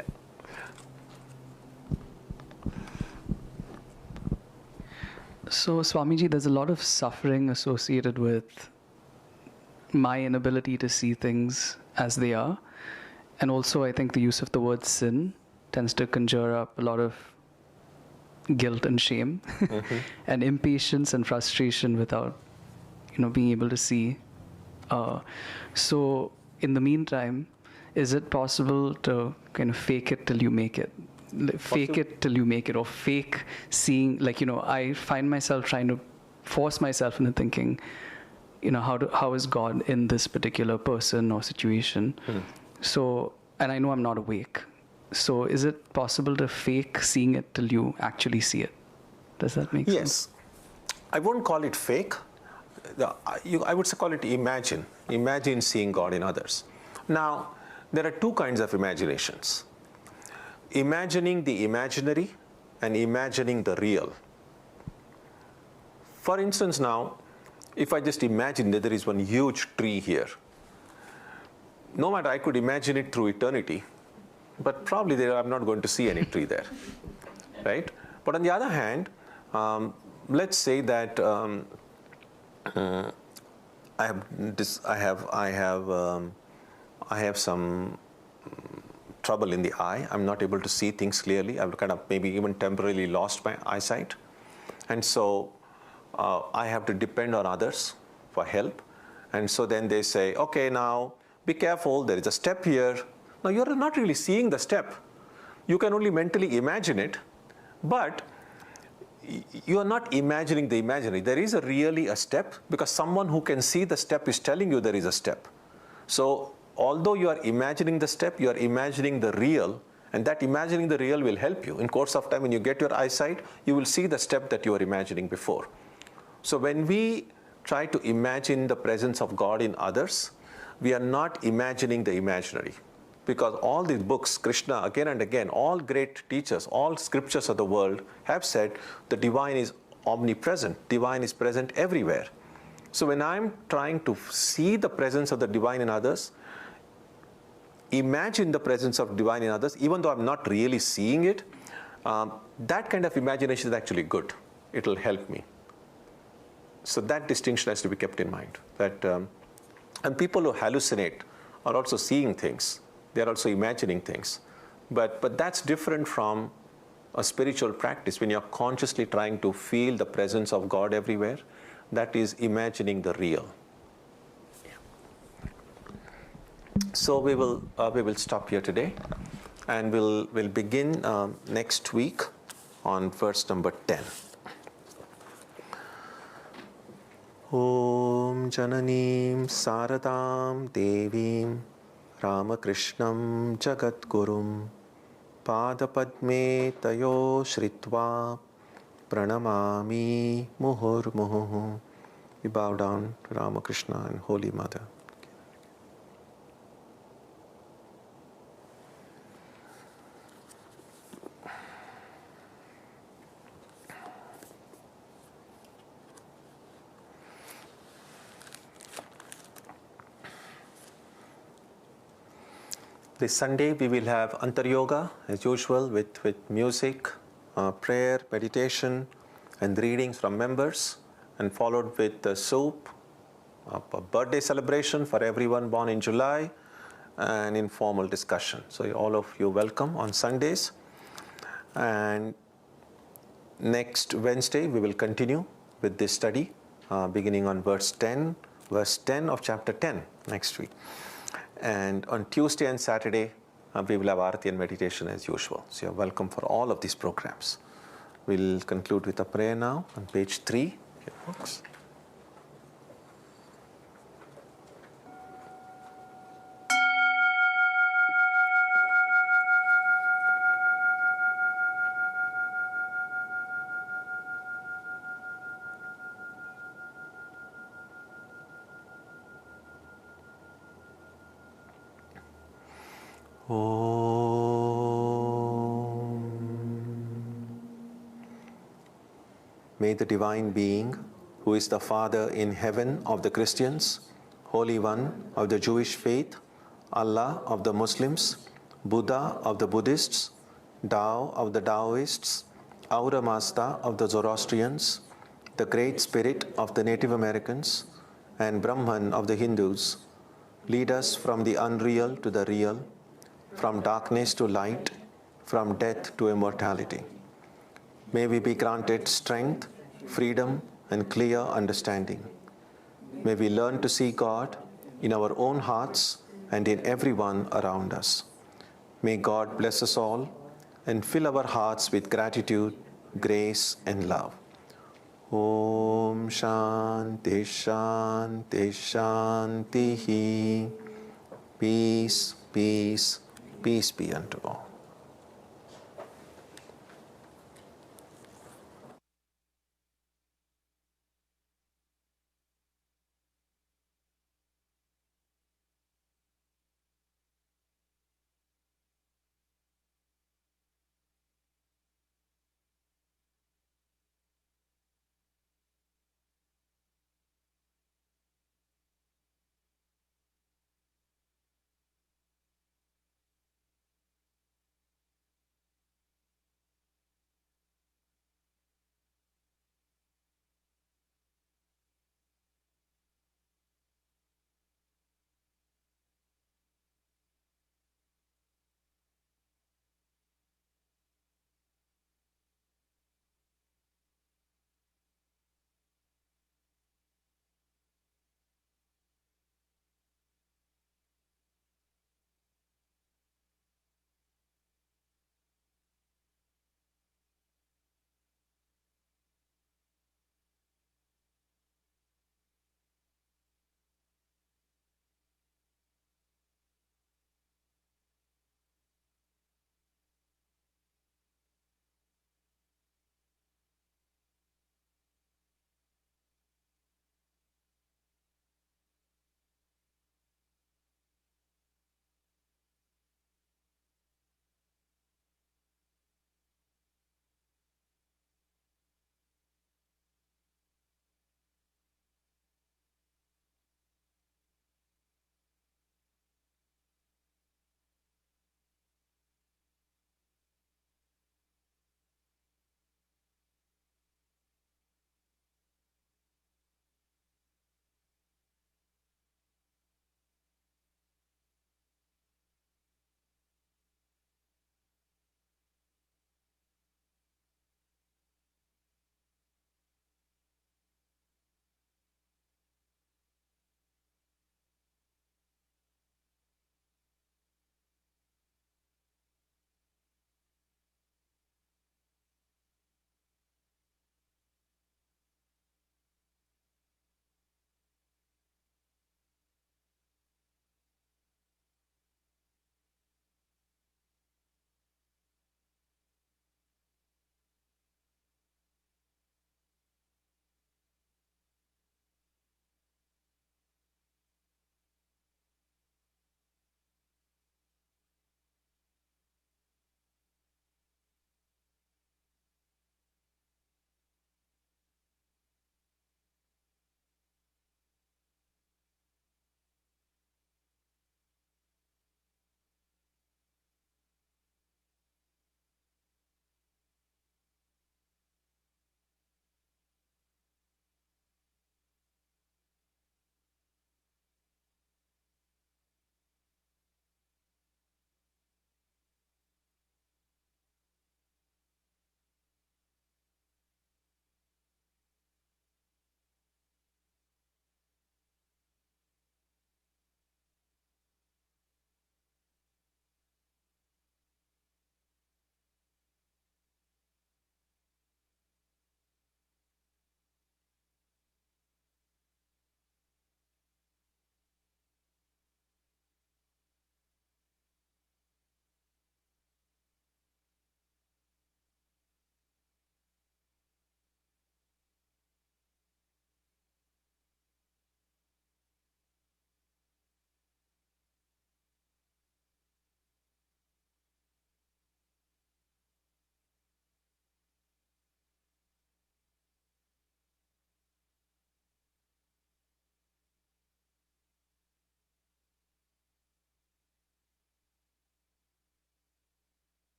So, Swamiji, there's a lot of suffering associated with my inability to see things as they are. And also, I think the use of the word sin tends to conjure up a lot of guilt and shame, and impatience and frustration without, being able to see. So, in the meantime, is it possible to kind of fake it till you make it? Fake it till you make it, or fake seeing, I find myself trying to force myself into thinking, how is God in this particular person or situation? So, and I know I'm not awake. So is it possible to fake seeing it till you actually see it? Does that make sense? Yes. I won't call it fake. I would call it imagine. Imagine seeing God in others. Now, there are two kinds of imaginations. Imagining the imaginary and imagining the real. For instance now, if I just imagine that there is one huge tree here, no matter, I could imagine it through eternity, but probably I'm not going to see any tree there, right? But on the other hand, let's say that I have some trouble in the eye. I'm not able to see things clearly. I've kind of maybe even temporarily lost my eyesight. And so I have to depend on others for help. And so then they say, okay, now be careful, there is a step here. Now you're not really seeing the step. You can only mentally imagine it, but you are not imagining the imaginary. There is really a step, because someone who can see the step is telling you there is a step. So although you are imagining the step, you are imagining the real, and that imagining the real will help you. In course of time, when you get your eyesight, you will see the step that you were imagining before. So when we try to imagine the presence of God in others, we are not imagining the imaginary. Because all these books, Krishna again and again, all great teachers, all scriptures of the world have said the divine is omnipresent, divine is present everywhere. So when I'm trying to see the presence of the divine in others, imagine the presence of divine in others, even though I'm not really seeing it, that kind of imagination is actually good. It will help me. So that distinction has to be kept in mind. And people who hallucinate are also seeing things. They're also imagining things. But that's different from a spiritual practice. When you're consciously trying to feel the presence of God everywhere, that is imagining the real. So we will stop here today, and we'll begin next week on verse number 10. Om Jananim Saradam Devim Ramakrishnam Jagadgurum Padapadme Tayo Shritva Pranamami Muhurmuhu. We bow down to Ramakrishna and Holy Mother. This Sunday we will have Antar Yoga as usual with music, prayer, meditation and readings from members, and followed with soup, a birthday celebration for everyone born in July, and informal discussion. So all of you welcome on Sundays. And next Wednesday we will continue with this study beginning on verse 10 of chapter 10 next week. And on Tuesday and Saturday, we will have Arati and meditation as usual. So you're welcome for all of these programs. We'll conclude with a prayer now on page 3. Here, folks. May the Divine Being, who is the Father in heaven of the Christians, Holy One of the Jewish faith, Allah of the Muslims, Buddha of the Buddhists, Tao of the Taoists, Aura Mazda of the Zoroastrians, the Great Spirit of the Native Americans, and Brahman of the Hindus, lead us from the unreal to the real, from darkness to light, from death to immortality. May we be granted strength, freedom, and clear understanding. May we learn to see God in our own hearts and in everyone around us. May God bless us all and fill our hearts with gratitude, grace, and love. Om Shanti Shanti Shanti. Peace, peace, peace be unto all.